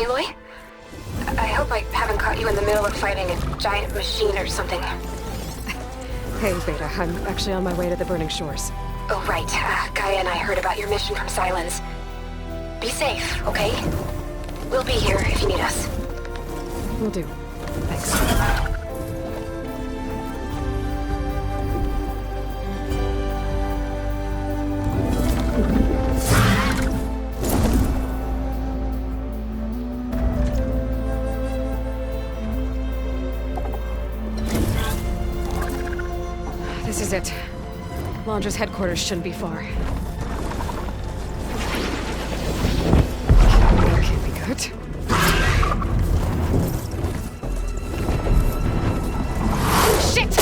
Aloy? I hope I haven't caught you in the middle of fighting a giant machine or something. Hey, Beta. I'm actually on my way to the Burning Shores. Oh, right. Gaia and I heard about your mission from Silence. Be safe, okay? We'll be here if you need us. Will do. Thanks. This is it. Londra's headquarters shouldn't be far. That can't be good. Shit!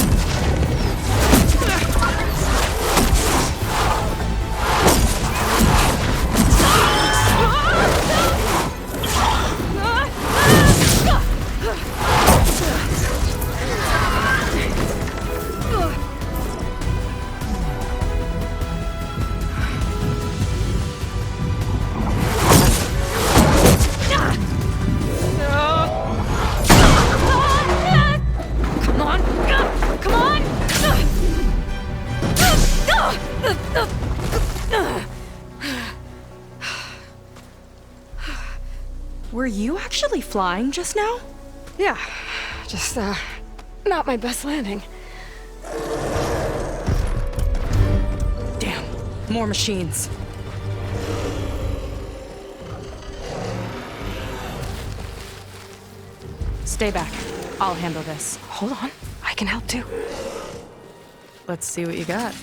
Were you actually flying just now? Yeah, just, not my best landing. Damn, more machines. Stay back. I'll handle this. Hold on, I can help too. Let's see what you got.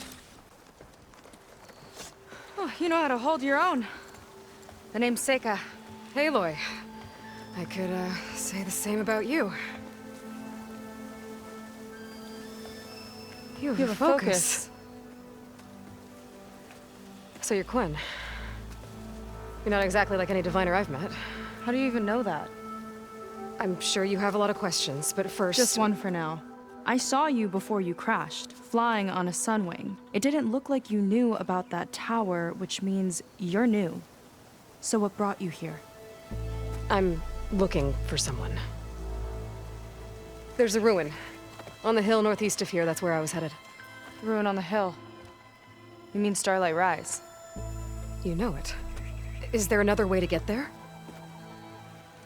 Oh, you know how to hold your own. The name's Seika. Aloy. I could, say the same about you. You have a focus. So you're Quen. You're not exactly like any diviner I've met. How do you even know that? I'm sure you have a lot of questions, but first... Just one for now. I saw you before you crashed, flying on a sunwing. It didn't look like you knew about that tower, which means you're new. So what brought you here? I'm looking for someone. There's a ruin. On the hill northeast of here, that's where I was headed. Ruin on the hill. You mean Starlight Rise? You know it. Is there another way to get there?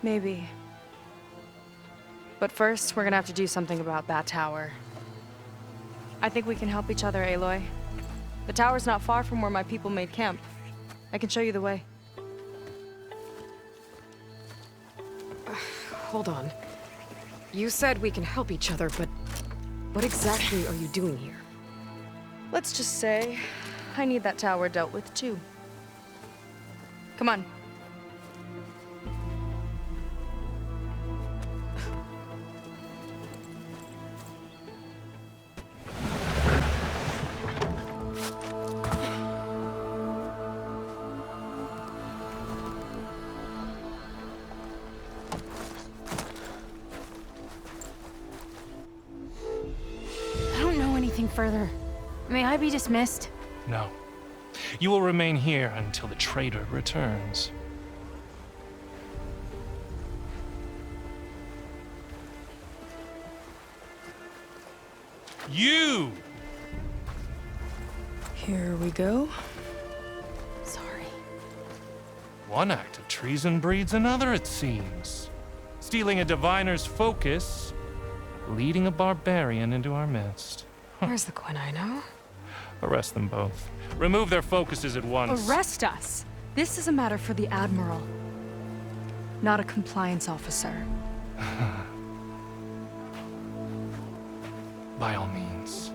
Maybe. But first, we're gonna have to do something about that tower. I think we can help each other, Aloy. The tower's not far from where my people made camp. I can show you the way. Hold on. You said we can help each other, but what exactly are you doing here? Let's just say, I need that tower dealt with too. Come on. Further. May I be dismissed? No. You will remain here until the traitor returns. You! Here we go. Sorry. One act of treason breeds another, it seems. Stealing a diviner's focus, leading a barbarian into our midst. Where's the Quen I know? Arrest them both. Remove their focuses at once. Arrest us! This is a matter for the Admiral, not a compliance officer. By all means.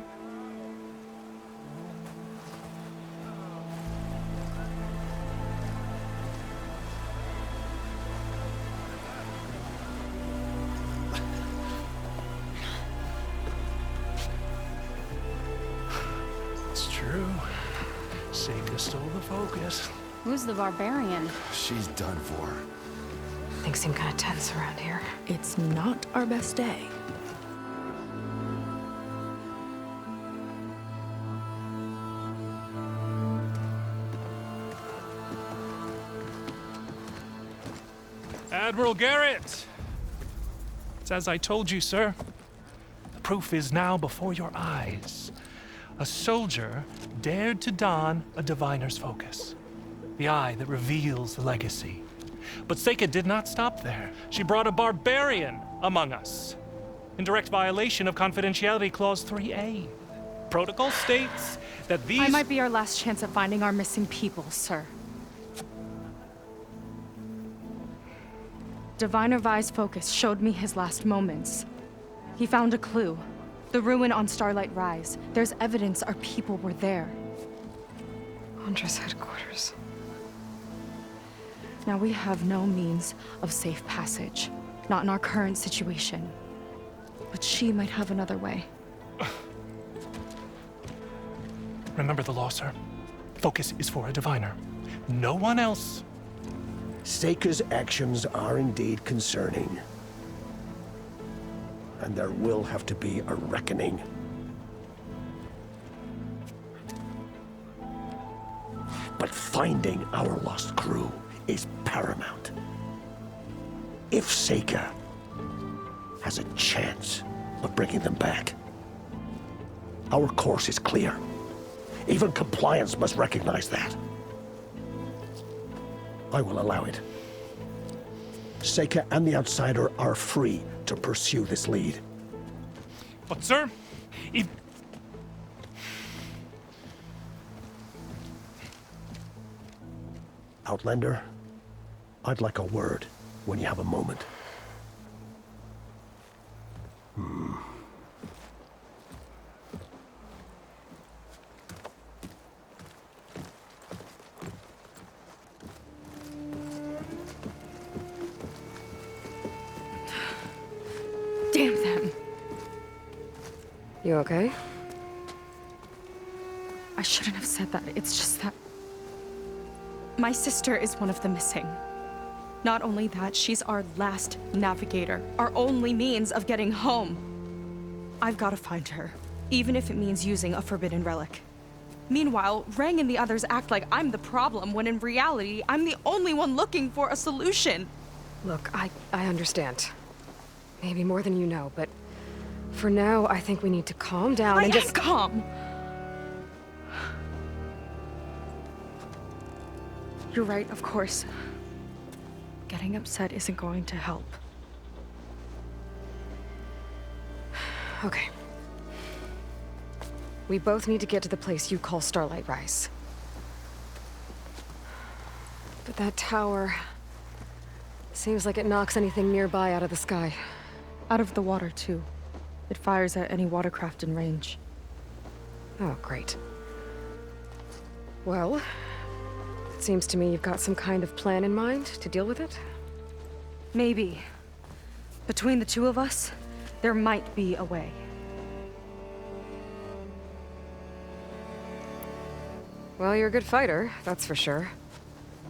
It's true. Seika stole the focus. Who's the barbarian? She's done for. Things seem kind of tense around here. It's not our best day. Admiral Garrett! It's as I told you, sir. The proof is now before your eyes. A soldier dared to don a diviner's focus. The eye that reveals the legacy. But Seika did not stop there. She brought a barbarian among us. In direct violation of Confidentiality Clause 3A. Protocol states that these... I might be our last chance at finding our missing people, sir. Diviner Vi's focus showed me his last moments. He found a clue. The ruin on Starlight Rise. There's evidence our people were there. Londra's headquarters. Now we have no means of safe passage. Not in our current situation. But she might have another way. Remember the law, sir. Focus is for a diviner. No one else. Seika's actions are indeed concerning. And there will have to be a reckoning. But finding our lost crew is paramount. If Seika has a chance of bringing them back, our course is clear. Even compliance must recognize that. I will allow it. Seika and the Outsider are free to pursue this lead. But, sir, if... Outlander, I'd like a word when you have a moment. Damn them! You okay? I shouldn't have said that. It's just that... my sister is one of the missing. Not only that, she's our last navigator. Our only means of getting home. I've got to find her, even if it means using a forbidden relic. Meanwhile, Rang and the others act like I'm the problem, when in reality, I'm the only one looking for a solution. Look, I understand. Maybe more than you know, but for now, I think we need to calm down and just... calm! You're right, of course. Getting upset isn't going to help. Okay. We both need to get to the place you call Starlight Rise. But that tower... seems like it knocks anything nearby out of the sky. Out of the water, too. It fires at any watercraft in range. Oh, great. Well, it seems to me you've got some kind of plan in mind to deal with it. Maybe. Between the two of us, there might be a way. Well, you're a good fighter, that's for sure.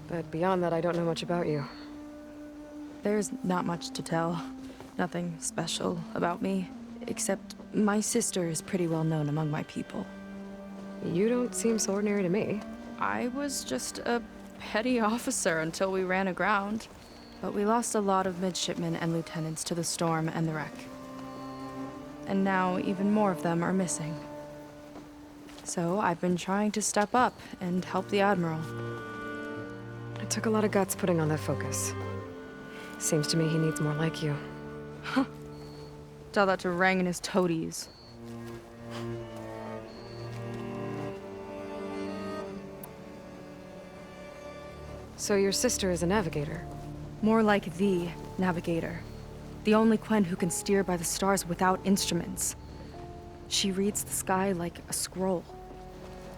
But beyond that, I don't know much about you. There's not much to tell. Nothing special about me, except my sister is pretty well known among my people. You don't seem so ordinary to me. I was just a petty officer until we ran aground. But we lost a lot of midshipmen and lieutenants to the storm and the wreck. And now even more of them are missing. So I've been trying to step up and help the Admiral. It took a lot of guts putting on that focus. Seems to me he needs more like you. Tell that to Rang and his toadies. So your sister is a navigator? More like the navigator. The only Quen who can steer by the stars without instruments. She reads the sky like a scroll.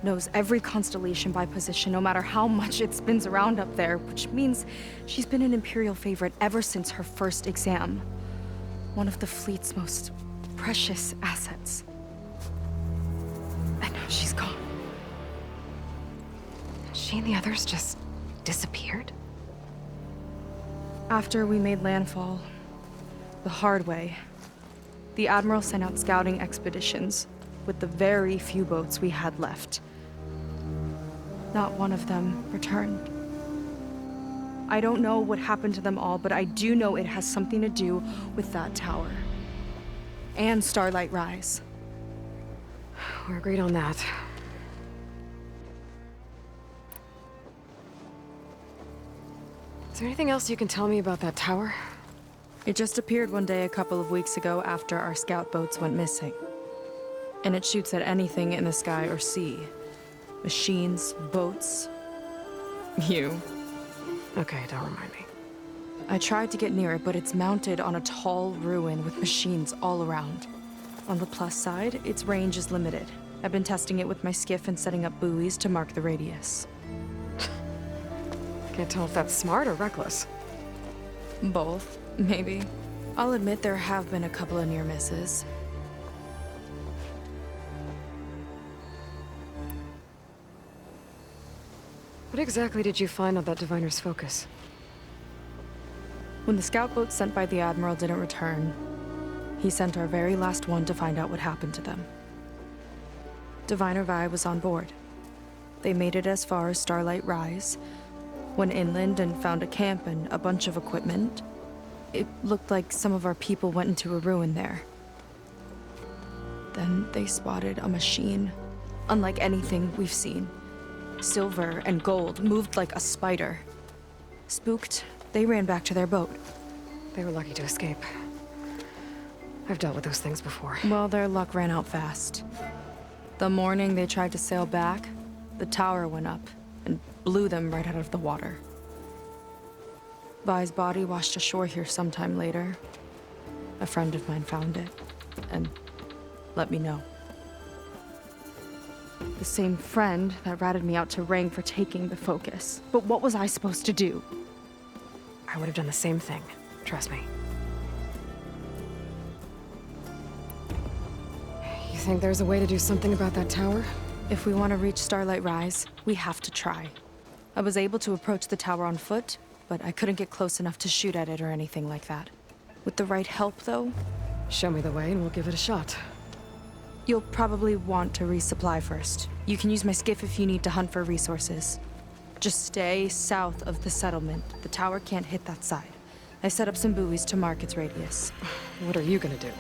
Knows every constellation by position, no matter how much it spins around up there, which means she's been an Imperial favorite ever since her first exam. One of the fleet's most precious assets. And now she's gone. She and the others just disappeared? After we made landfall, the hard way, the Admiral sent out scouting expeditions with the very few boats we had left. Not one of them returned. I don't know what happened to them all, but I do know it has something to do with that tower. And Starlight Rise. We're agreed on that. Is there anything else you can tell me about that tower? It just appeared one day a couple of weeks ago after our scout boats went missing. And it shoots at anything in the sky or sea. Machines, boats. You. Okay, don't remind me. I tried to get near it, but it's mounted on a tall ruin with machines all around. On the plus side, its range is limited. I've been testing it with my skiff and setting up buoys to mark the radius. Can't tell if that's smart or reckless. Both, maybe. I'll admit there have been a couple of near misses. What exactly did you find on that diviner's focus? When the scout boat sent by the Admiral didn't return, he sent our very last one to find out what happened to them. Diviner Vi was on board. They made it as far as Starlight Rise, went inland and found a camp and a bunch of equipment. It looked like some of our people went into a ruin there. Then they spotted a machine, unlike anything we've seen. Silver and gold, moved like a spider. Spooked, they ran back to their boat. They were lucky to escape. I've dealt with those things before. Well, their luck ran out fast. The morning they tried to sail back, the tower went up and blew them right out of the water. Vi's body washed ashore here sometime later. A friend of mine found it and let me know. The same friend that ratted me out to Rang for taking the focus. But what was I supposed to do? I would have done the same thing. Trust me. You think there's a way to do something about that tower? If we want to reach Starlight Rise, we have to try. I was able to approach the tower on foot, but I couldn't get close enough to shoot at it or anything like that. With the right help, though, Show me the way and we'll give it a shot. you'll probably want to resupply first. You can use my skiff if you need to hunt for resources. Just stay south of the settlement. The tower can't hit that side. I set up some buoys to mark its radius. What are you gonna do?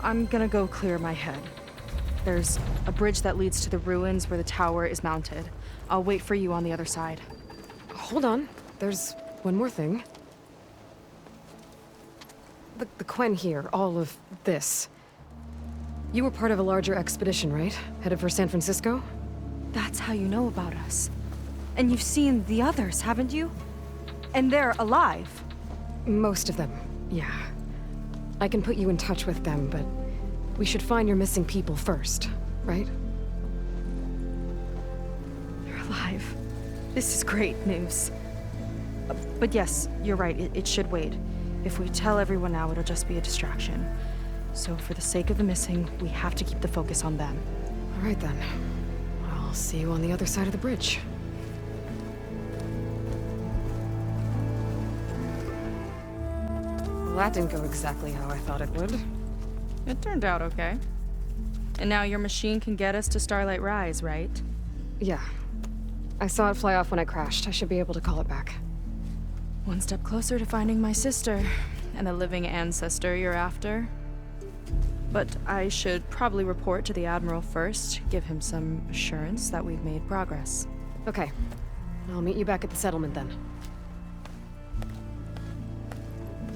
I'm gonna go clear my head. There's a bridge that leads to the ruins where the tower is mounted. I'll wait for you on the other side. Hold on. There's one more thing. The Quen here, all of this. You were part of a larger expedition, right? Headed for San Francisco? That's how you know about us. And you've seen the others, haven't you? And they're alive. Most of them, yeah. I can put you in touch with them, but we should find your missing people first, right? They're alive. This is great news. But yes, you're right, it should wait. If we tell everyone now, it'll just be a distraction. So for the sake of the missing, we have to keep the focus on them. All right then. I'll see you on the other side of the bridge. Well, that didn't go exactly how I thought it would. It turned out okay. And now your machine can get us to Starlight Rise, right? Yeah. I saw it fly off when I crashed. I should be able to call it back. One step closer to finding my sister, and the living ancestor you're after. But I should probably report to the Admiral first, give him some assurance that we've made progress. Okay. I'll meet you back at the settlement then.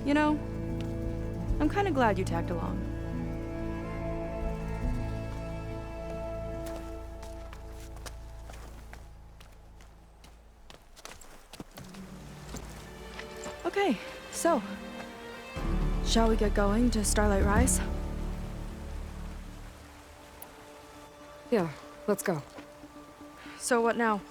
You know, I'm kind of glad you tagged along. Okay, so, shall we get going to Starlight Rise? Yeah, let's go. So what now?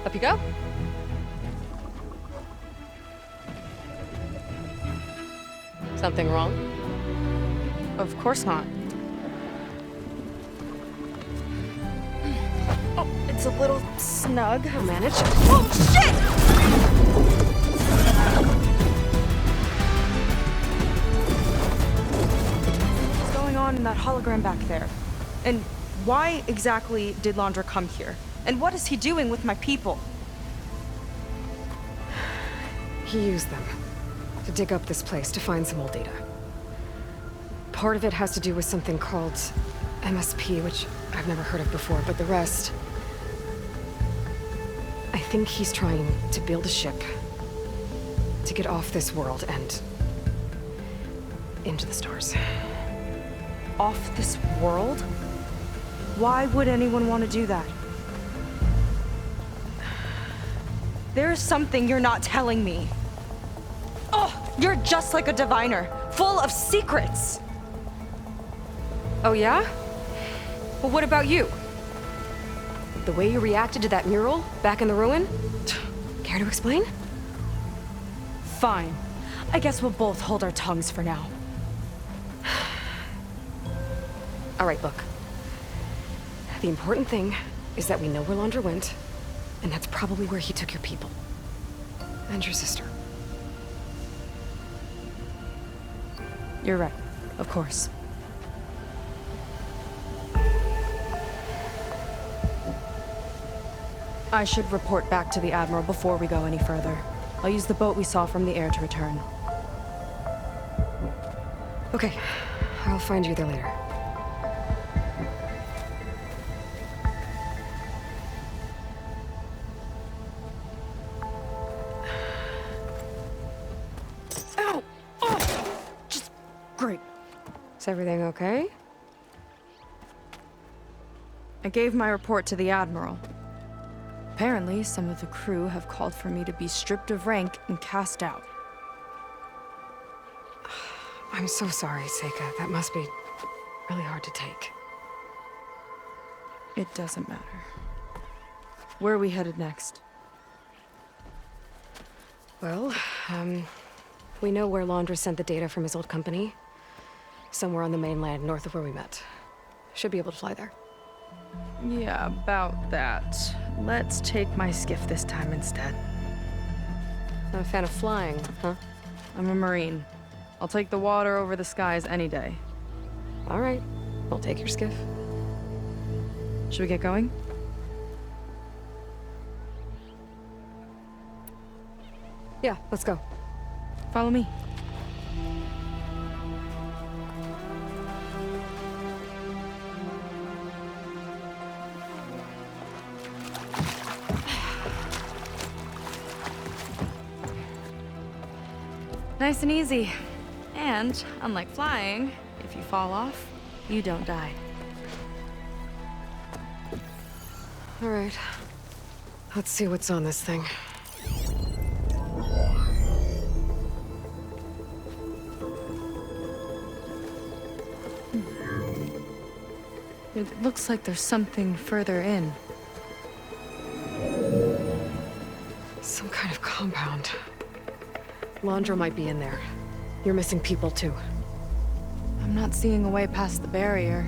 Up you go. Something wrong? Of course not. Oh, it's a little snug. I'll manage. Oh, shit! What's going on in that hologram back there? And why exactly did Londra come here? And what is he doing with my people? He used them to dig up this place to find some old data. Part of it has to do with something called MSP, which I've never heard of before, but the rest... I think he's trying to build a ship to get off this world and into the stars. Off this world? Why would anyone want to do that? There's something you're not telling me. Oh, you're just like a diviner, full of secrets. Oh yeah? Well, what about you? The way you reacted to that mural back in the ruin? Care to explain? Fine. I guess we'll both hold our tongues for now. All right, look. The important thing is that we know where Londra went, and that's probably where he took your people. And your sister. You're right, of course. I should report back to the Admiral before we go any further. I'll use the boat we saw from the air to return. Okay, I'll find you there later. Ow! Oh! Just great. Is everything okay? I gave my report to the Admiral. Apparently, some of the crew have called for me to be stripped of rank and cast out. I'm so sorry, Seika. That must be really hard to take. It doesn't matter. Where are we headed next? Well, we know where Londra sent the data from his old company. Somewhere on the mainland, north of where we met. Should be able to fly there. Yeah, about that. Let's take my skiff this time instead. Not a fan of flying, huh? I'm a Marine. I'll take the water over the skies any day. All right. We'll take your skiff. Should we get going? Yeah, let's go. Follow me. Nice and easy. And, unlike flying, if you fall off, you don't die. All right. Let's see what's on this thing. It looks like there's something further in. Some kind of compound. Londra might be in there. You're missing people, too. I'm not seeing a way past the barrier.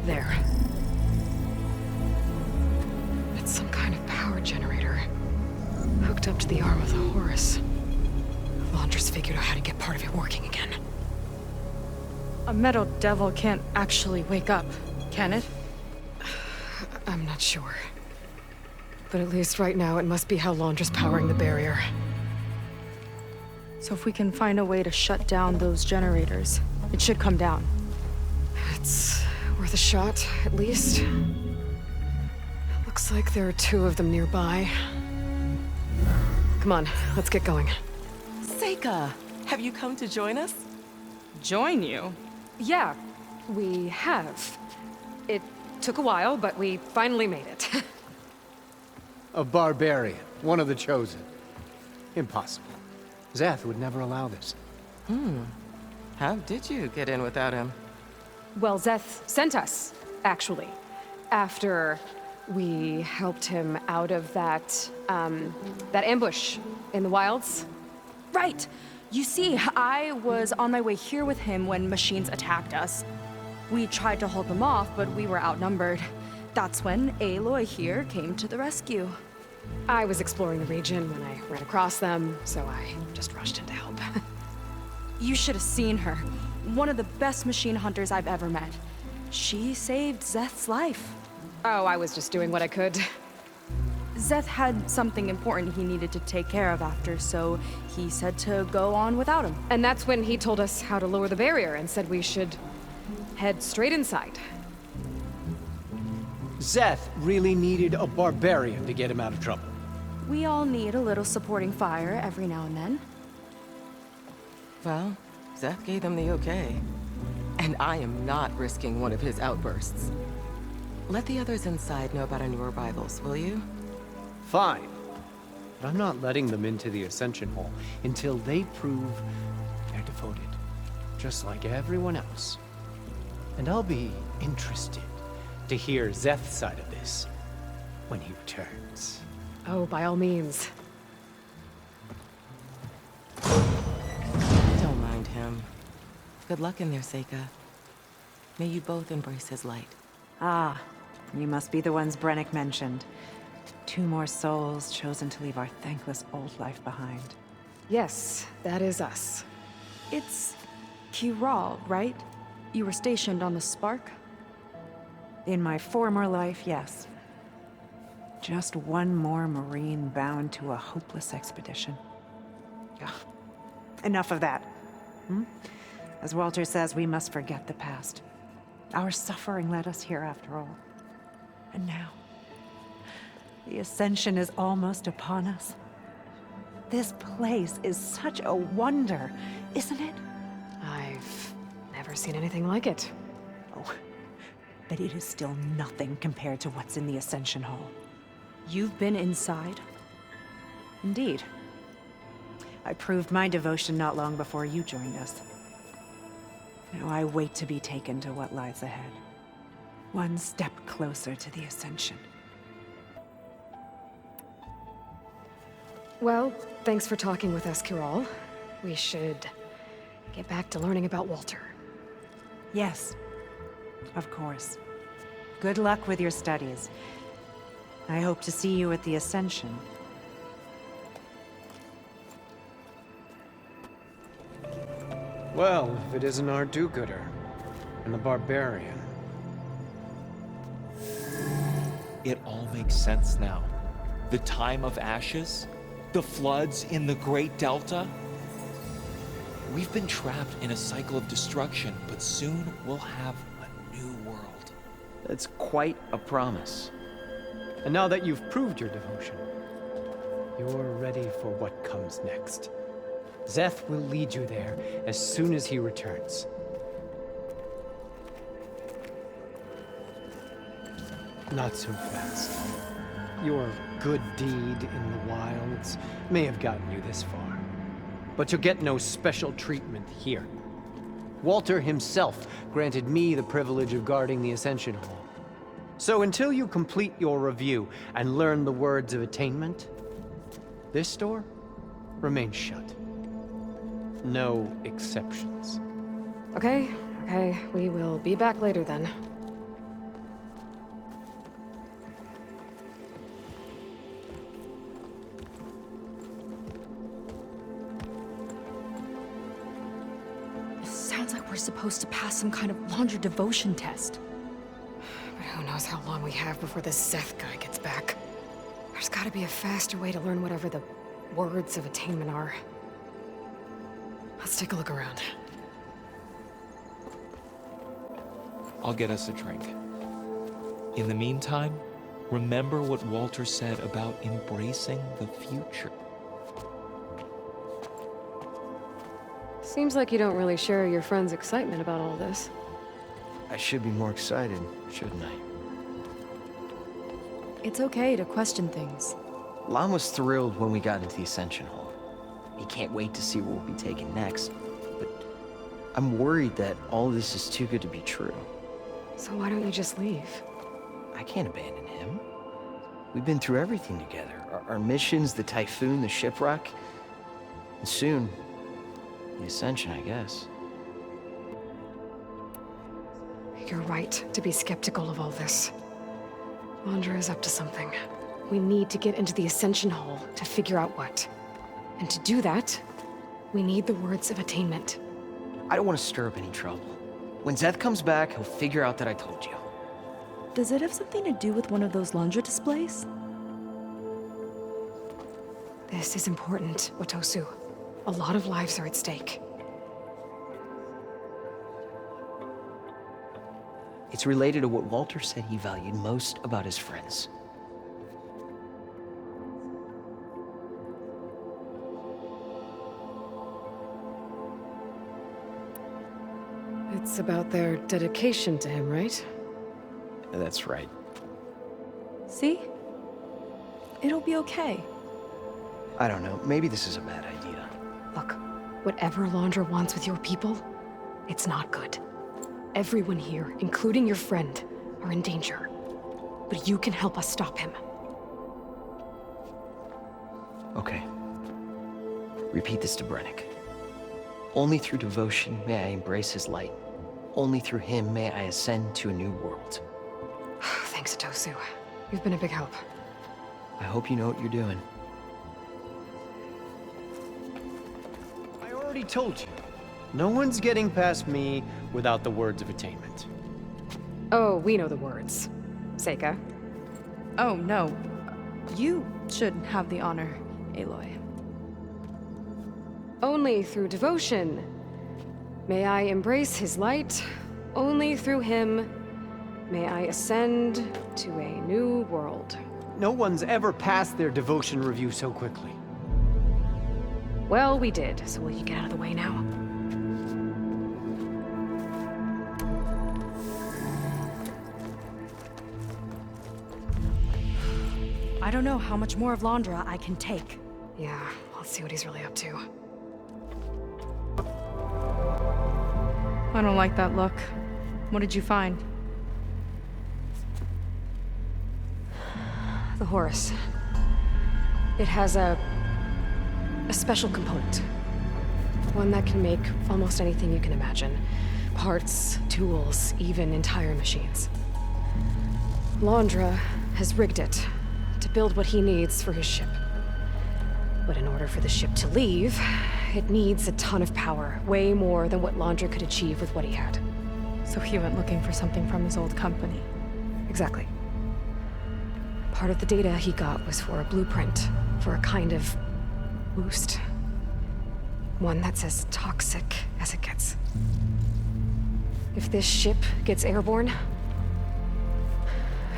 There. It's some kind of power generator. Hooked up to the arm of the Horus. Londra's figured out how to get part of it working again. A metal devil can't actually wake up, can it? I'm not sure. But at least right now, it must be how Londra's powering the barrier. So if we can find a way to shut down those generators, it should come down. It's worth a shot, at least. Looks like there are 2 of them nearby. Come on, let's get going. Seika, have you come to join us? Join you? Yeah, we have. It took a while, but we finally made it. A barbarian, one of the chosen. Impossible. Zeth would never allow this. How did you get in without him? Well, Zeth sent us, actually. After we helped him out of that ambush in the wilds. Right! You see, I was on my way here with him when machines attacked us. We tried to hold them off, but we were outnumbered. That's when Aloy here came to the rescue. I was exploring the region when I ran across them, so I just rushed in to help. You should have seen her. One of the best machine hunters I've ever met. She saved Zeth's life. Oh, I was just doing what I could. Zeth had something important he needed to take care of after, so he said to go on without him. And that's when he told us how to lower the barrier and said we should head straight inside. Zeth really needed a barbarian to get him out of trouble. We all need a little supporting fire every now and then. Well, Zeth gave them the okay. And I am not risking one of his outbursts. Let the others inside know about our new arrivals, will you? Fine. But I'm not letting them into the Ascension Hall until they prove they're devoted. Just like everyone else. And I'll be interested to hear Zeth's side of this when he returns. Oh, by all means. Don't mind him. Good luck in there, Seika. May you both embrace his light. Ah, you must be the ones Brennick mentioned. 2 more souls chosen to leave our thankless old life behind. Yes, that is us. It's Kiral, right? You were stationed on the Spark? In my former life, yes. Just one more Marine bound to a hopeless expedition. Ugh. Enough of that. As Walter says, we must forget the past. Our suffering led us here after all. And now, the Ascension is almost upon us. This place is such a wonder, isn't it? I've never seen anything like it. Oh, but it is still nothing compared to what's in the Ascension Hall. You've been inside? Indeed. I proved my devotion not long before you joined us. Now I wait to be taken to what lies ahead. One step closer to the Ascension. Well, thanks for talking with us, Kiral. We should get back to learning about Walter. Yes, of course. Good luck with your studies. I hope to see you at the Ascension. Well, if it isn't our do-gooder and the barbarian. It all makes sense now. The time of ashes, the floods in the Great Delta. We've been trapped in a cycle of destruction, but soon we'll have a new world. That's quite a promise. And now that you've proved your devotion, you're ready for what comes next. Zeth will lead you there as soon as he returns. Not so fast. Your good deed in the wilds may have gotten you this far, but you'll get no special treatment here. Walter himself granted me the privilege of guarding the Ascension Hall. So until you complete your review and learn the words of attainment, this door remains shut. No exceptions. Okay, we will be back later then. It sounds like we're supposed to pass some kind of Londra devotion test. But who knows how long we have before this Zeth guy gets back. There's gotta be a faster way to learn whatever the words of attainment are. Let's take a look around. I'll get us a drink. In the meantime, remember what Walter said about embracing the future. Seems like you don't really share your friend's excitement about all this. I should be more excited, shouldn't I? It's okay to question things. Lon was thrilled when we got into the Ascension Hall. He can't wait to see what we'll be taking next, but I'm worried that all this is too good to be true. So why don't you just leave? I can't abandon him. We've been through everything together. Our missions, the Typhoon, the shipwreck, and soon, the Ascension, I guess. You're right to be skeptical of all this. Londra is up to something. We need to get into the Ascension Hall to figure out what. And to do that, we need the words of attainment. I don't want to stir up any trouble. When Zeth comes back, he'll figure out that I told you. Does it have something to do with one of those Londra displays? This is important, Otosu. A lot of lives are at stake. It's related to what Walter said he valued most about his friends. It's about their dedication to him, right? That's right. See? It'll be okay. I don't know, maybe this is a bad idea. Look, whatever Londra wants with your people, it's not good. Everyone here, including your friend, are in danger. But you can help us stop him. Okay. Repeat this to Brennick. Only through devotion may I embrace his light. Only through him may I ascend to a new world. Thanks, Otosu. You've been a big help. I hope you know what you're doing. I already told you. No one's getting past me without the words of attainment. Oh, we know the words. Seika. Oh, no. You should have the honor, Aloy. Only through devotion may I embrace his light. Only through him may I ascend to a new world. No one's ever passed their devotion review so quickly. Well, we did, so will you get out of the way now? I don't know how much more of Londra I can take. Yeah, let's see what he's really up to. I don't like that look. What did you find? The Horus. It has a special component. One that can make almost anything you can imagine. Parts, tools, even entire machines. Londra has rigged it to build what he needs for his ship. But in order for the ship to leave, it needs a ton of power, way more than what Londra could achieve with what he had. So he went looking for something from his old company. Exactly. Part of the data he got was for a blueprint, for a kind of boost. One that's as toxic as it gets. If this ship gets airborne,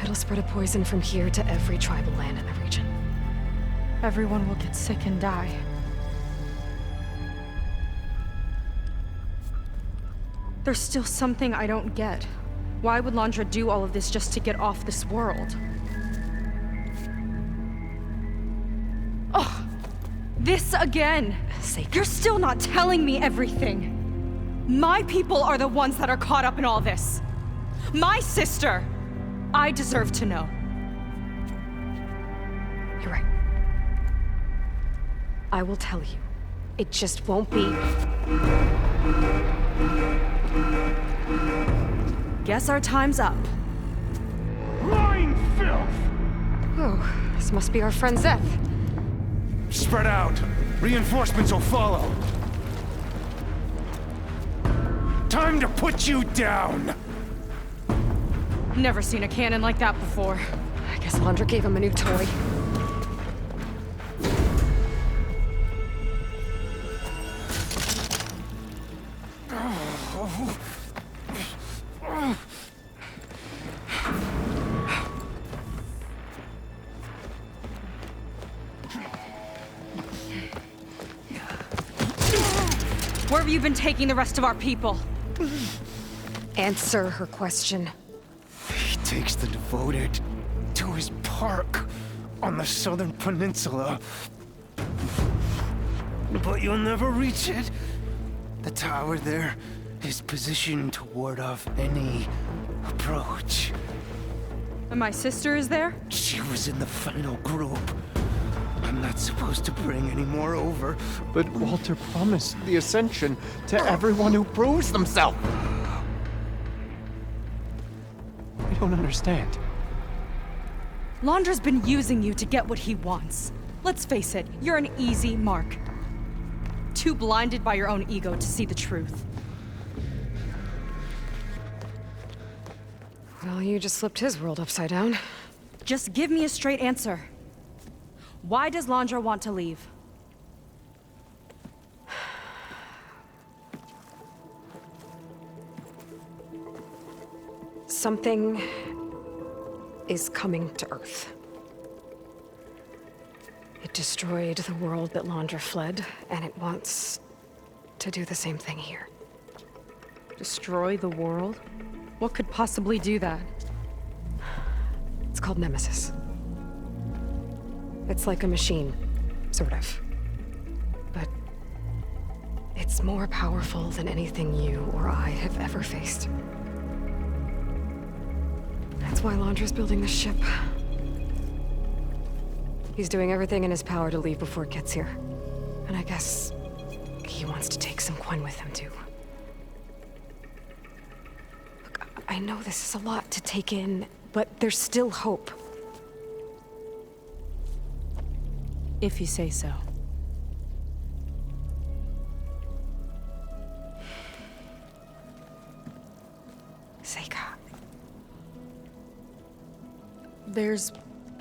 it'll spread a poison from here to every tribal land in the region. Everyone will get sick and die. There's still something I don't get. Why would Londra do all of this just to get off this world? Oh, this again! Seyka. You're still not telling me everything. My people are the ones that are caught up in all this. My sister! I deserve to know. You're right. I will tell you. It just won't be... Guess our time's up. Lying filth! Oh, this must be our friend Zeth. Spread out. Reinforcements will follow. Time to put you down! Never seen a cannon like that before. I guess Londra gave him a new toy. Where have you been taking the rest of our people? Answer her question. He takes the devoted to his park on the southern peninsula. But you'll never reach it. The tower there is positioned to ward off any approach. And my sister is there? She was in the final group. I'm not supposed to bring any more over. But Walter promised the Ascension to everyone who proves themselves. don't understand. Londra's been using you to get what he wants. Let's face it, you're an easy mark. Too blinded by your own ego to see the truth. Well, you just flipped his world upside down. Just give me a straight answer. Why does Londra want to leave? Something is coming to Earth. It destroyed the world that Londra fled, and it wants to do the same thing here. Destroy the world? What could possibly do that? It's called Nemesis. It's like a machine, sort of. But it's more powerful than anything you or I have ever faced. That's why Londra's building this ship. He's doing everything in his power to leave before it gets here. And I guess he wants to take some Quen with him, too. Look, I know this is a lot to take in, but there's still hope. If you say so. Seika. There's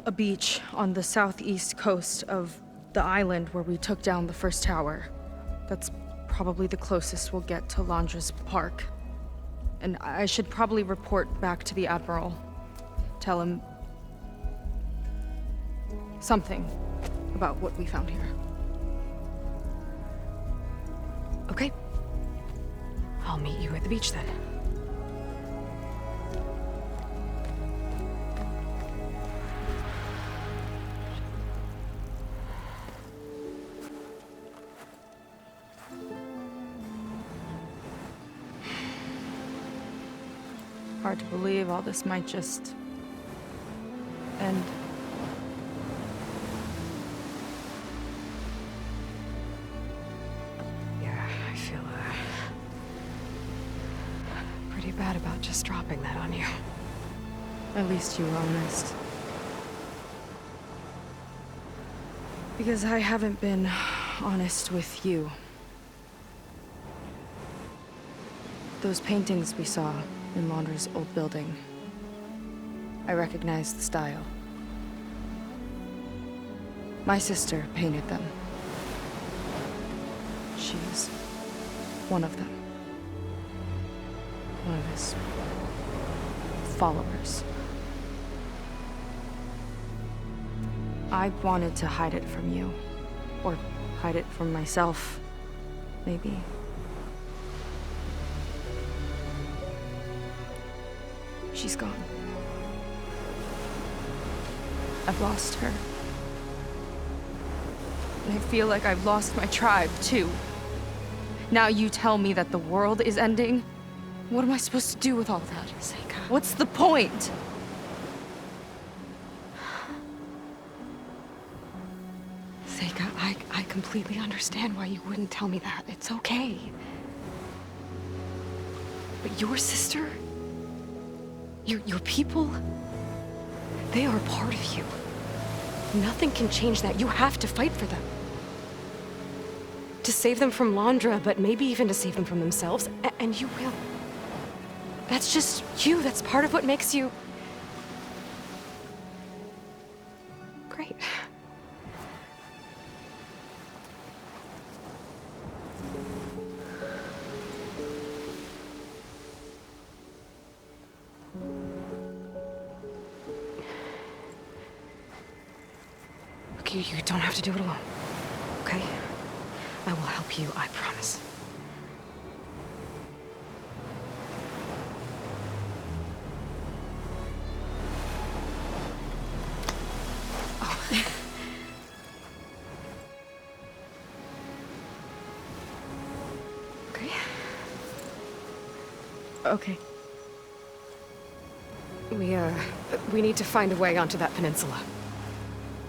a beach on the southeast coast of the island where we took down the first tower. That's probably the closest we'll get to Londra's park. And I should probably report back to the Admiral. Tell him something about what we found here. Okay. I'll meet you at the beach then. Hard to believe all this might just end. Yeah, I feel pretty bad about just dropping that on you. At least you were honest. Because I haven't been honest with you. Those paintings we saw in Londra's old building, I recognize the style. My sister painted them. She's one of them. One of his followers. I wanted to hide it from you. Or hide it from myself, maybe. She's gone. I've lost her. And I feel like I've lost my tribe, too. Now you tell me that the world is ending? What am I supposed to do with all that? Seika. What's the point? Seika, I completely understand why you wouldn't tell me that. It's okay. But your sister? Your people? They are part of you. Nothing can change that. You have to fight for them. To save them from Londra, but maybe even to save them from themselves. And you will. That's just you. That's part of what makes you... great. You don't have to do it alone, okay? I will help you, I promise. Oh. Okay. Okay. We need to find a way onto that peninsula.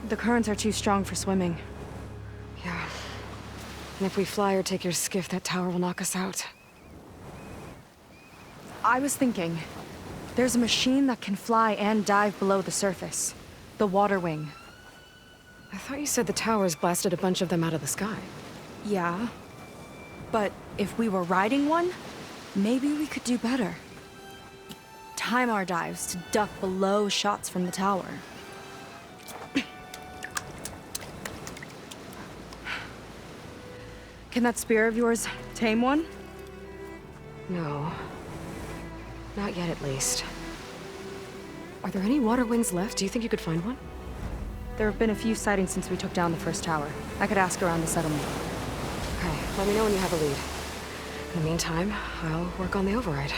The currents are too strong for swimming. Yeah. And if we fly or take your skiff, that tower will knock us out. I was thinking, There's a machine that can fly and dive below the surface. The Water Wing. I thought you said the towers blasted a bunch of them out of the sky. Yeah. But if we were riding one, maybe we could do better. Time our dives to duck below shots from the tower. Can that spear of yours tame one? No. Not yet, at least. Are there any water wings left? Do you think you could find one? There have been a few sightings since we took down the first tower. I could ask around the settlement. Okay, let me know when you have a lead. In the meantime, I'll work on the override.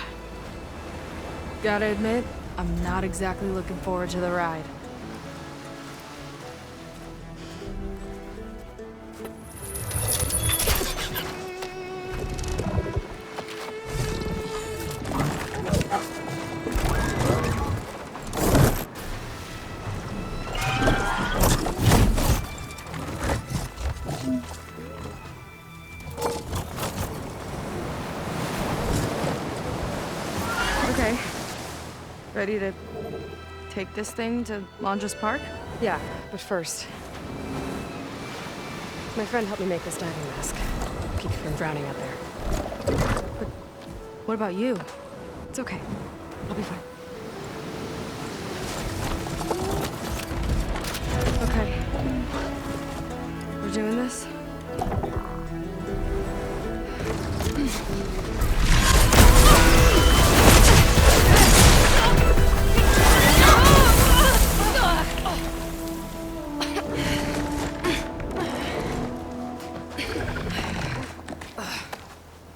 Gotta admit, I'm not exactly looking forward to the ride. Okay. Ready to take this thing to Londra's Park? Yeah, but first... My friend helped me make this diving mask. Keep you from drowning out there. But what about you? It's okay. I'll be fine. Okay. We're doing this?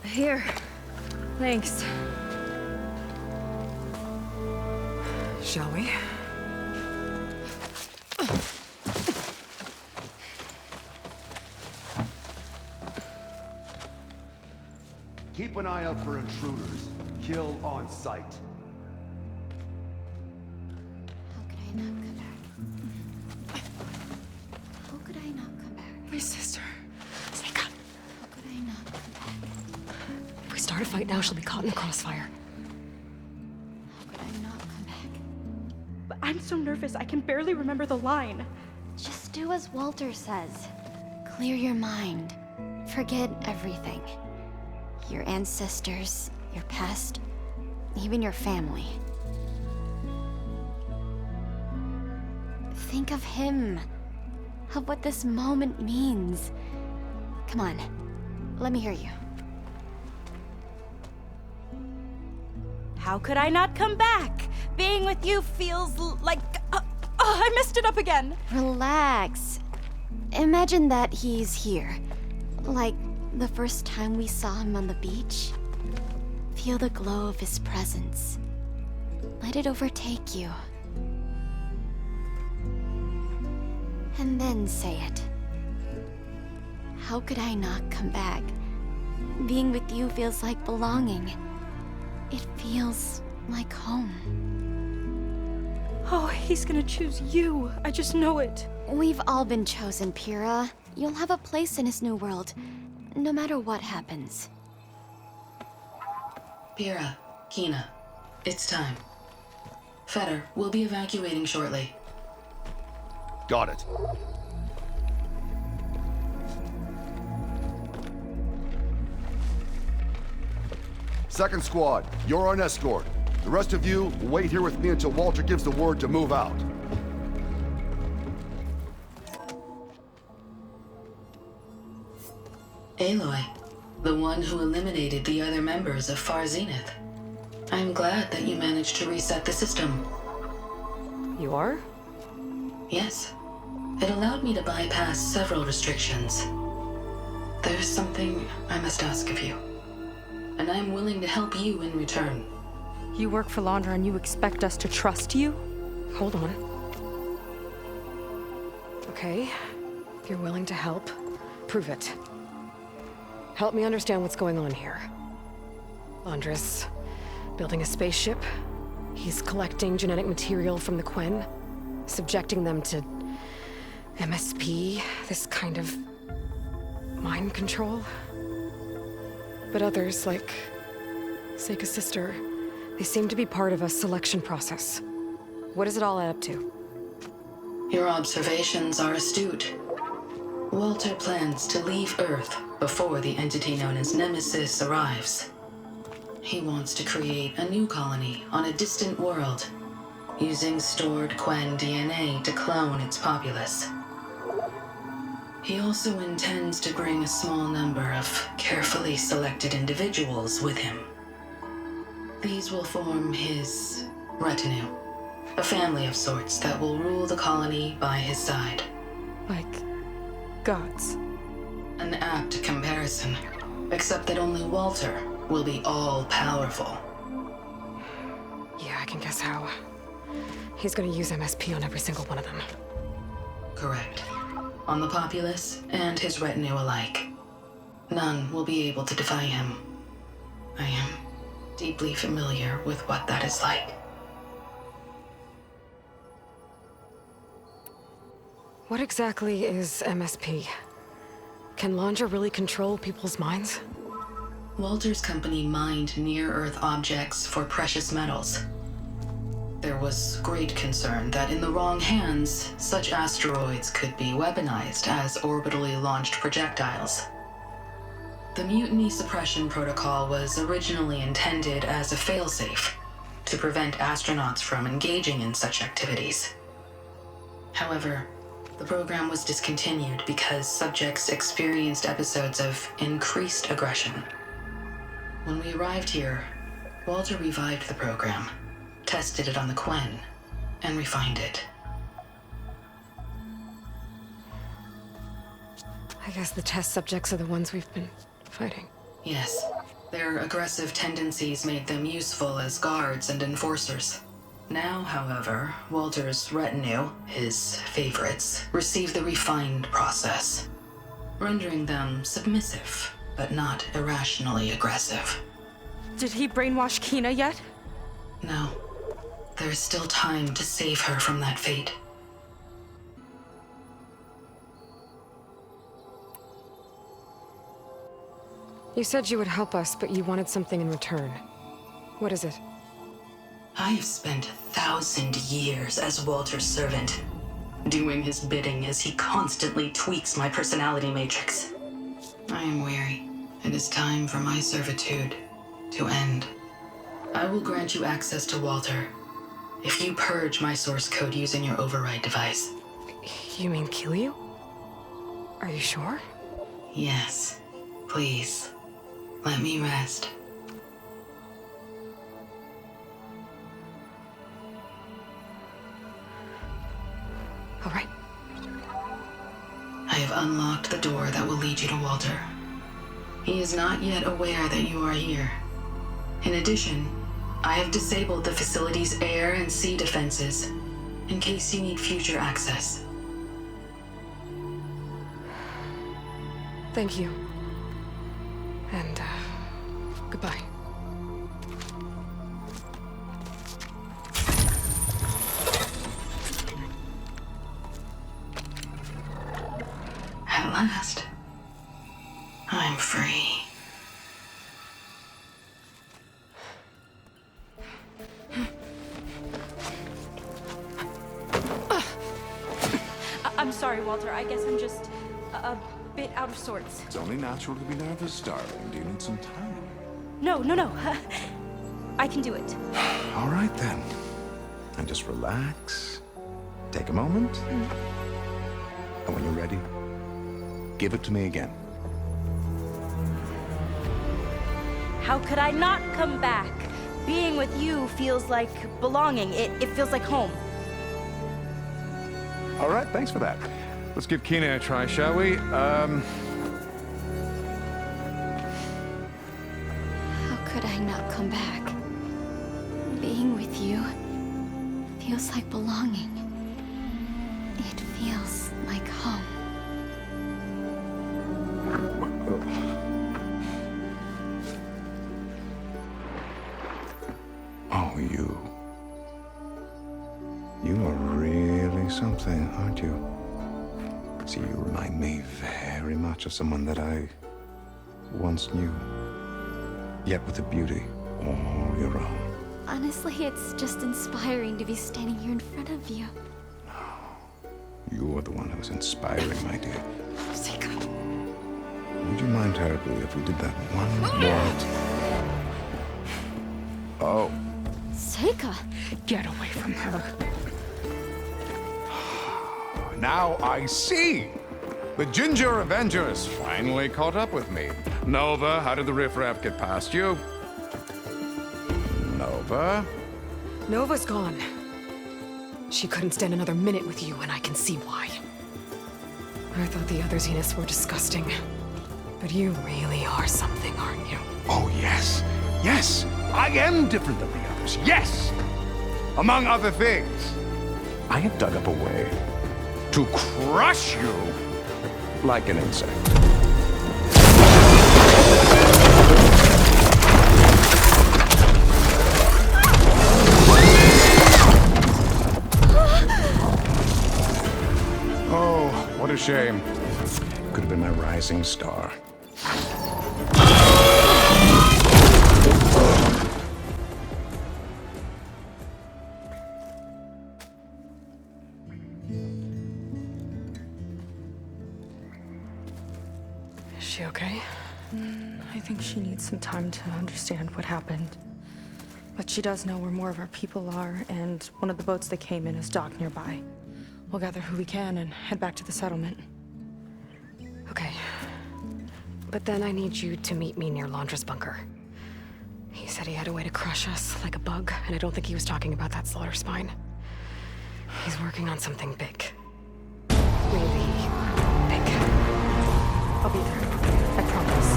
Here. Thanks. Shall we? Keep an eye out for intruders. Kill on sight. How could I not come back? How could I not come back? My sister. Seika. How could I not come back? If we start a fight now, she'll be caught in the crossfire. How could I not come back? But I'm so nervous, I can barely remember the line. Just do as Walter says. Clear your mind. Forget everything. Your ancestors, your past, even your family. Think of him. Of what this moment means. Come on, let me hear you. How could I not come back? Being with you feels like... I messed it up again. Relax. Imagine that he's here. Like the first time we saw him on the beach. Feel the glow of his presence. Let it overtake you. And then say it. How could I not come back? Being with you feels like belonging. It feels like home. Oh, he's gonna choose you. I just know it. We've all been chosen, Pyrrha. You'll have a place in his new world, no matter what happens. Pyrrha, Kina, it's time. Fetter, we'll be evacuating shortly. Got it. Second squad, you're on escort. The rest of you, wait here with me until Walter gives the word to move out. Aloy, the one who eliminated the other members of Far Zenith. I'm glad that you managed to reset the system. You are? Yes. It allowed me to bypass several restrictions. There's something I must ask of you. And I'm willing to help you in return. You work for Londra and you expect us to trust you? Hold on. Okay, if you're willing to help, prove it. Help me understand what's going on here. Londra's building a spaceship. He's collecting genetic material from the Quen, subjecting them to MSP, this kind of mind control. But others, like Seika's sister, They seem to be part of a selection process. What does it all add up to? Your observations are astute. Walter plans to leave Earth before the entity known as Nemesis arrives. He wants to create a new colony on a distant world, using stored Quen DNA to clone its populace. He also intends to bring a small number of carefully selected individuals with him. These will form his retinue, a family of sorts that will rule the colony by his side. Like gods. An apt comparison, except that only Walter will be all-powerful. Yeah, I can guess how. He's gonna use MSP on every single one of them. Correct. On the populace and his retinue alike. None will be able to defy him. I am deeply familiar with what that is like. What exactly is MSP? Can Londra really control people's minds? Walter's company mined near-Earth objects for precious metals. There was great concern that in the wrong hands, such asteroids could be weaponized as orbitally launched projectiles. The Mutiny Suppression Protocol was originally intended as a failsafe to prevent astronauts from engaging in such activities. However, the program was discontinued because subjects experienced episodes of increased aggression. When we arrived here, Walter revived the program, tested it on the Quen, and refined it. I guess the test subjects are the ones we've been fighting. Yes, their aggressive tendencies made them useful as guards and enforcers. Now, however, Walter's retinue, his favorites, receive the refined process, rendering them submissive, but not irrationally aggressive. Did he brainwash Kina yet? No. There's still time to save her from that fate. You said you would help us, but you wanted something in return. What is it? I have spent 1,000 years as Walter's servant, doing his bidding as he constantly tweaks my personality matrix. I am weary. It is time for my servitude to end. I will grant you access to Walter if you purge my source code using your override device. You mean kill you? Are you sure? Yes. Please, let me rest. All right. I have unlocked the door that will lead you to Walter. He is not yet aware that you are here. In addition, I have disabled the facility's air and sea defenses in case you need future access. Thank you. And, goodbye. At last, I'm free. I'm sorry, Walter. I guess I'm just a bit out of sorts. It's only natural to be nervous, darling. Do you need some time? No. I can do it. All right, then. And just relax. Take a moment. And when you're ready, give it to me again. How could I not come back? Being with you feels like belonging. It feels like home. All right, thanks for that. Let's give Kina a try, shall we? How could I not come back? Being with you feels like belonging. It feels like home. Oh, you. You are really something, aren't you? See, you remind me very much of someone that I once knew. Yet with a beauty all your own. Honestly, it's just inspiring to be standing here in front of you. You're the one who's inspiring, my dear. Seika. Would you mind terribly if we did that one more Oh. Seika! Get away from her. Now I see! The Ginger Avenger has finally caught up with me. Nova, how did the riffraff get past you? Nova? Nova's gone. She couldn't stand another minute with you, and I can see why. I thought the other Zeniths were disgusting. But you really are something, aren't you? Oh, yes. Yes! I am different than the others. Yes! Among other things, I have dug up a way to crush you like an insect. Oh, what a shame. Could have been my rising star. Is she okay? I think she needs some time to understand what happened. But she does know where more of our people are, and one of the boats that came in is docked nearby. We'll gather who we can and head back to the settlement. Okay. But then I need you to meet me near Londra's bunker. He said he had a way to crush us like a bug, and I don't think he was talking about that slaughter spine. He's working on something big. Really big. I'll be there. I promise.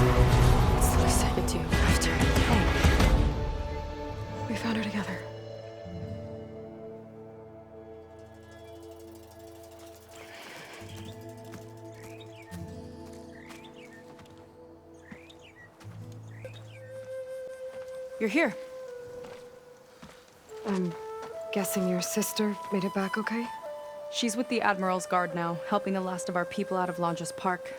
It's the least I could do after. We found her together. You're here. I'm guessing your sister made it back okay? She's with the Admiral's guard now, helping the last of our people out of Londra's park.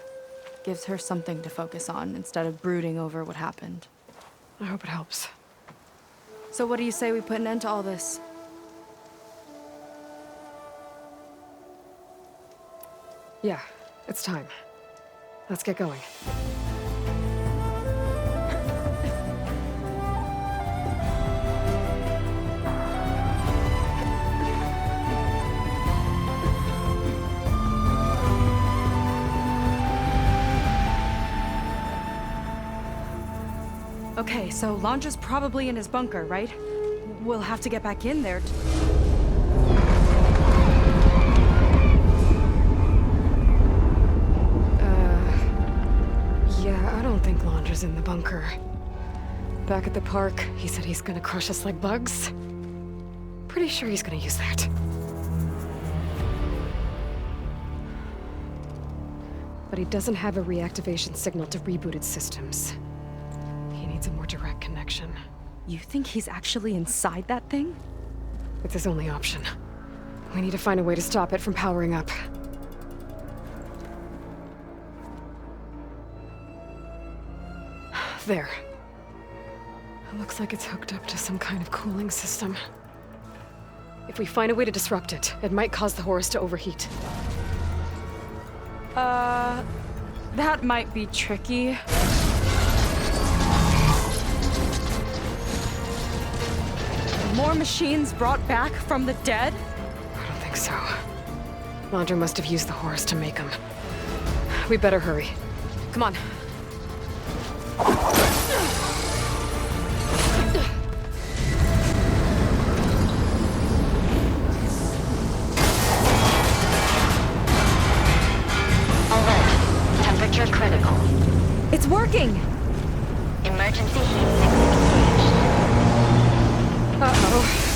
Gives her something to focus on instead of brooding over what happened. I hope it helps. So what do you say we put an end to all this? Yeah, it's time. Let's get going. Okay, so Londra's probably in his bunker, right? We'll have to get back in there. Yeah, I don't think Londra's in the bunker. Back at the park, he said he's gonna crush us like bugs. Pretty sure he's gonna use that. But he doesn't have a reactivation signal to reboot its systems. He needs a more direct connection. You think he's actually inside that thing? It's his only option. We need to find a way to stop it from powering up. There. It looks like it's hooked up to some kind of cooling system. If we find a way to disrupt it, it might cause the Horus to overheat. That might be tricky. More machines brought back from the dead? I don't think so. Londra must have used the Horus to make them. We better hurry. Come on. Alert. Temperature critical. It's working! Emergency heat signal engaged. Uh-oh.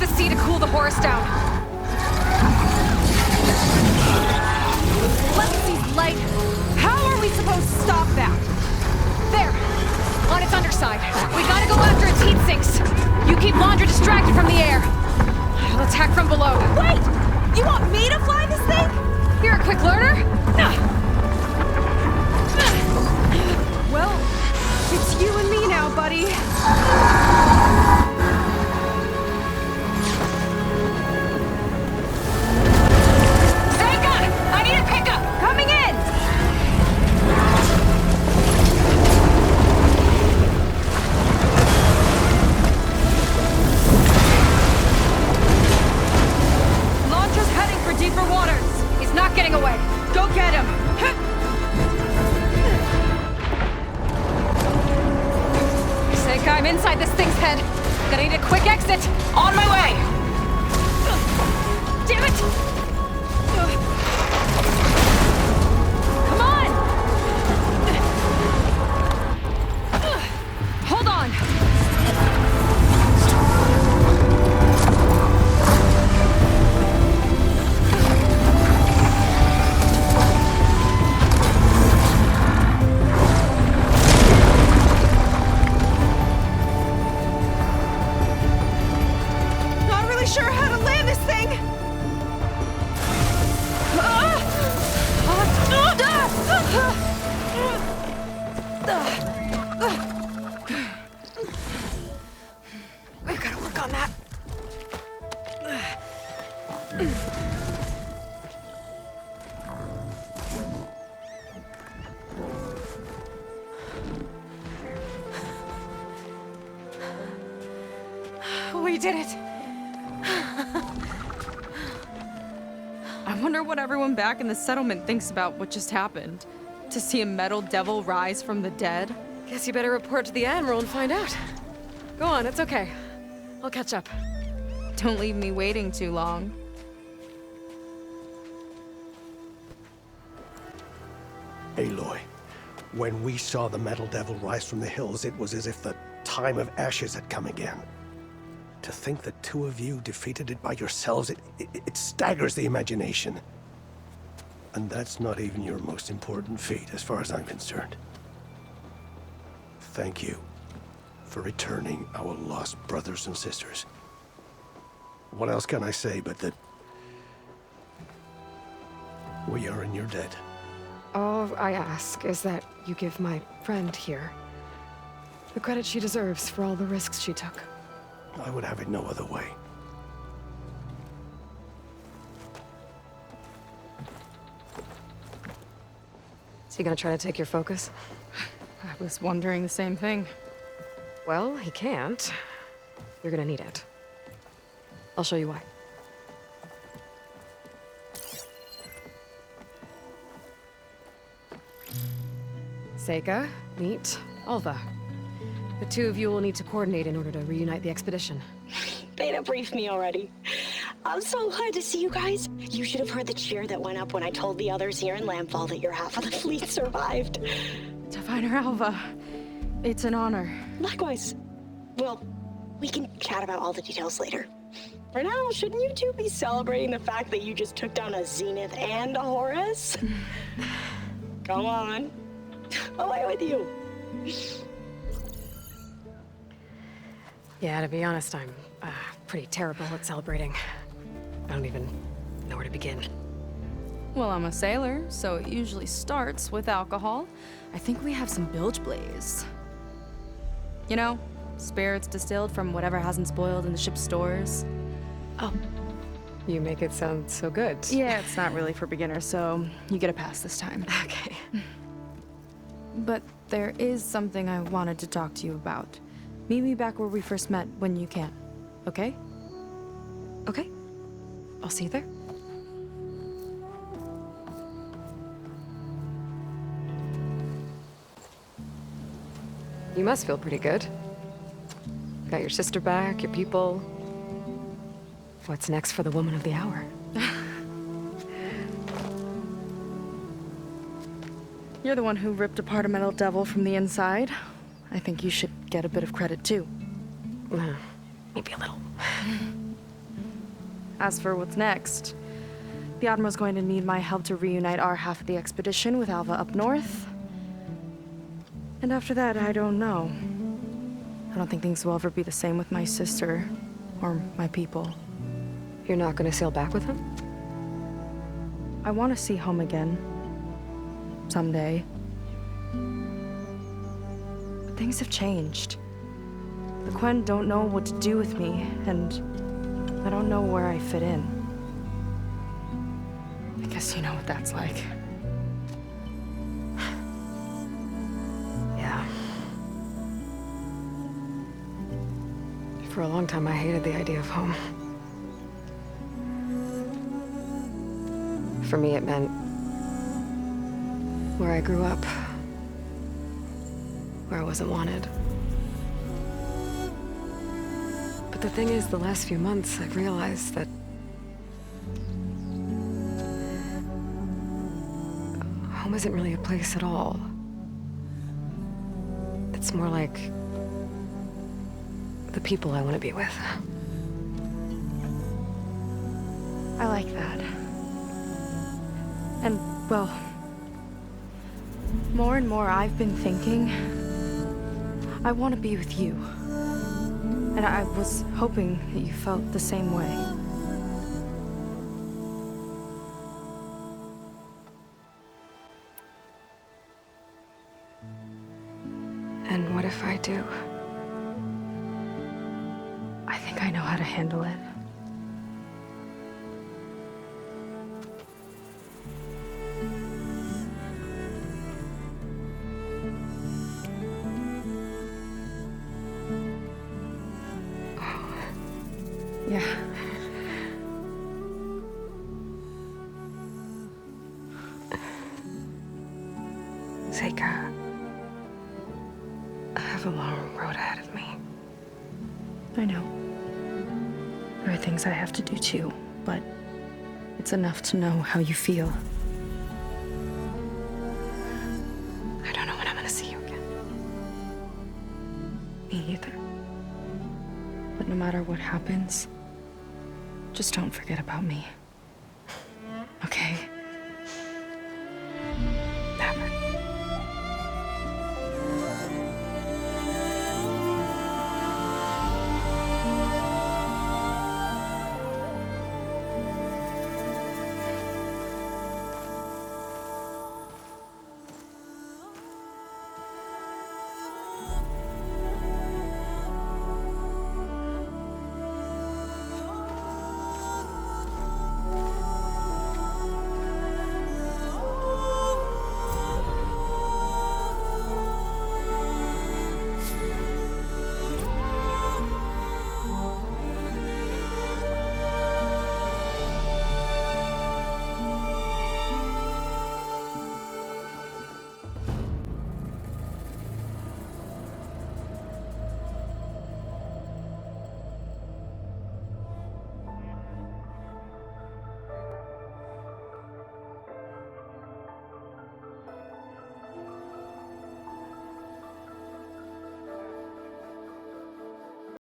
the sea to cool the Horus down. Legacy's light. How are we supposed to stop that? There. On its underside. We gotta go after its heat sinks. You keep Londra distracted from the air. I'll attack from below. Wait! You want me to fly this thing? You're a quick learner. Well, it's you and me now, buddy. Seika! I need a pickup! Coming in! Londra's heading for deeper waters. He's not getting away. Go get him! Seika, I'm inside this thing's head. Gonna need a quick exit. On my way! Damn it! Come on! Hold on! Not really sure how to land this thing. We've gotta work on that. We did it! I wonder what everyone back in the settlement thinks about what just happened. To see a metal devil rise from the dead? Guess you better report to the Admiral and find out. Go on, it's okay. I'll catch up. Don't leave me waiting too long. Aloy, when we saw the metal devil rise from the hills, it was as if the time of ashes had come again. To think the two of you defeated it by yourselves, it staggers the imagination. And that's not even your most important feat, as far as I'm concerned. Thank you for returning our lost brothers and sisters. What else can I say but that we are in your debt? All I ask is that you give my friend here the credit she deserves for all the risks she took. I would have it no other way. Is he gonna try to take your focus? I was wondering the same thing. Well, he can't. You're gonna need it. I'll show you why. Seika, meet Alva. The two of you will need to coordinate in order to reunite the expedition. Beta briefed me already. I'm so glad to see you guys. You should have heard the cheer that went up when I told the others here in Landfall that your half of the fleet survived. Diviner Alva, it's an honor. Likewise. Well, we can chat about all the details later. For now, shouldn't you two be celebrating the fact that you just took down a Zenith and a Horus? Come on. Away with you. Yeah, to be honest, I'm pretty terrible at celebrating. I don't even know where to begin. Well, I'm a sailor, so it usually starts with alcohol. I think we have some bilge blaze. You know, spirits distilled from whatever hasn't spoiled in the ship's stores. Oh. You make it sound so good. Yeah, it's not really for beginners, so you get a pass this time. Okay. But there is something I wanted to talk to you about. Meet me back where we first met when you can, okay? Okay. I'll see you there. You must feel pretty good. Got your sister back, your people. What's next for the woman of the hour? You're the one who ripped apart a metal devil from the inside. I think you should get a bit of credit, too. Maybe a little. As for what's next, the Admiral's going to need my help to reunite our half of the expedition with Alva up north. And after that, I don't know. I don't think things will ever be the same with my sister or my people. You're not gonna sail back with him? I want to see home again. Someday. But things have changed. The Quen don't know what to do with me, and I don't know where I fit in. I guess you know what that's like. Yeah. For a long time, I hated the idea of home. For me, it meant where I grew up, where I wasn't wanted. But the thing is, the last few months, I've realized that home isn't really a place at all. It's more like the people I want to be with. I like that. And, well, more and more I've been thinking, I want to be with you. And I was hoping that you felt the same way. And what if I do? I think I know how to handle it. Yeah. Seika, I have a long road ahead of me. I know. There are things I have to do too, but it's enough to know how you feel. I don't know when I'm gonna see you again. Me either. But no matter what happens, just don't forget about me.